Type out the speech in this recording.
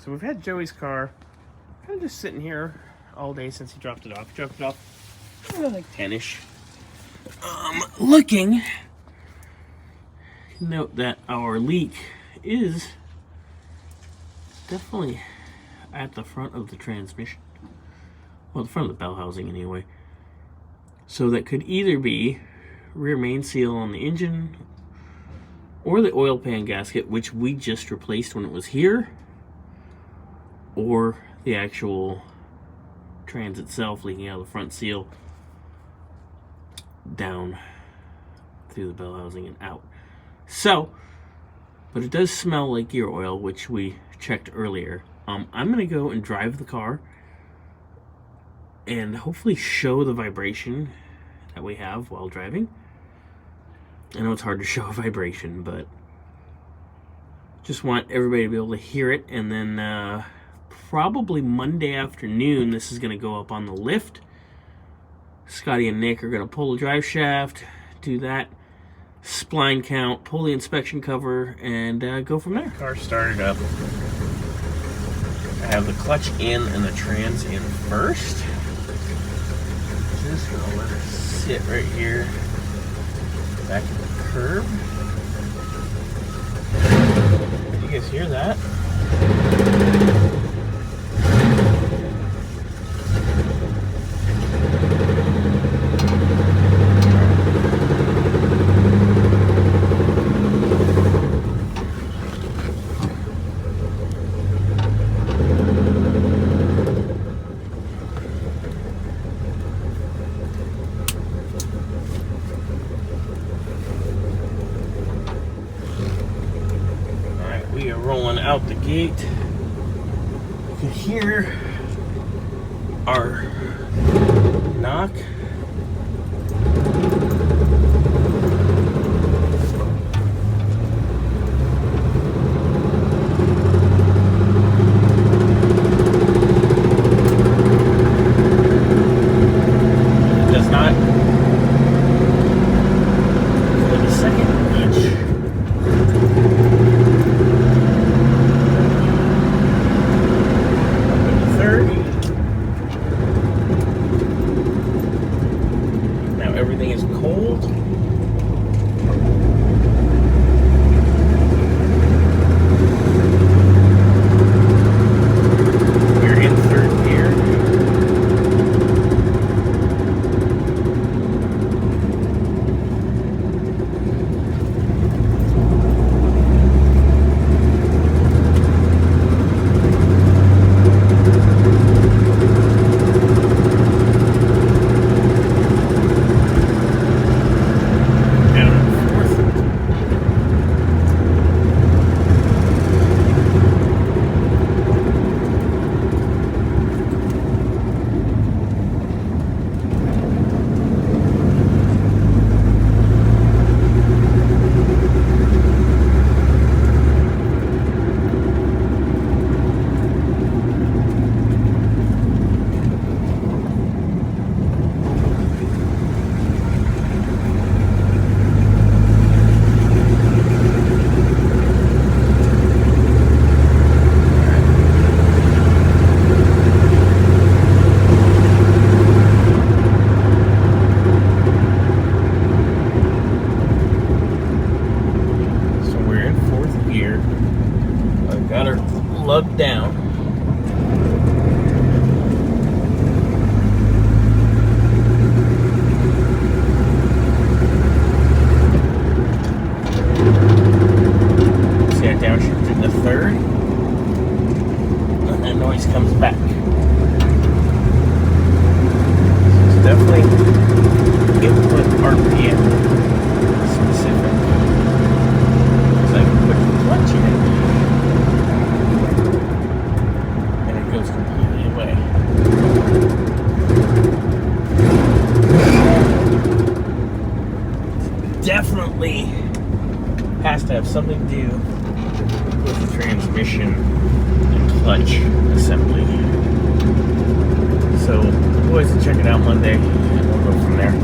So we've had Joey's car kind of just sitting here all day since he dropped it off. Dropped it off like 10-ish. Looking, note that our leak is definitely at the front of the transmission. Well, the front of the bell housing anyway. So that could either be rear main seal on the engine or the oil pan gasket, which we just replaced when it was here, or the actual trans itself leaking out of the front seal down through the bell housing and out. So, but it does smell like gear oil, which we checked earlier. I'm going to go and drive the car and hopefully show the vibration that we have while driving. I know it's hard to show a vibration, but just want everybody to be able to hear it. And then probably Monday afternoon, this is going to go up on the lift. Scotty and Nick are going to pull the drive shaft, do that spline count, pull the inspection cover, and go from there. Car started up. I have the clutch in and the trans in first. Just gonna let her sit right here, back in the curb. You guys hear that? We are rolling out the gate. You can hear our knock. It does not for the second inch. Everything is cold. We're in third gear. Got her lugged down. See that downshift in the third? And that noise comes back. It's definitely input RPM specific. So I can put the clutch in. Goes completely away. Definitely has to have something to do with the transmission and clutch assembly. So, boys, check it out Monday, and we'll go from there.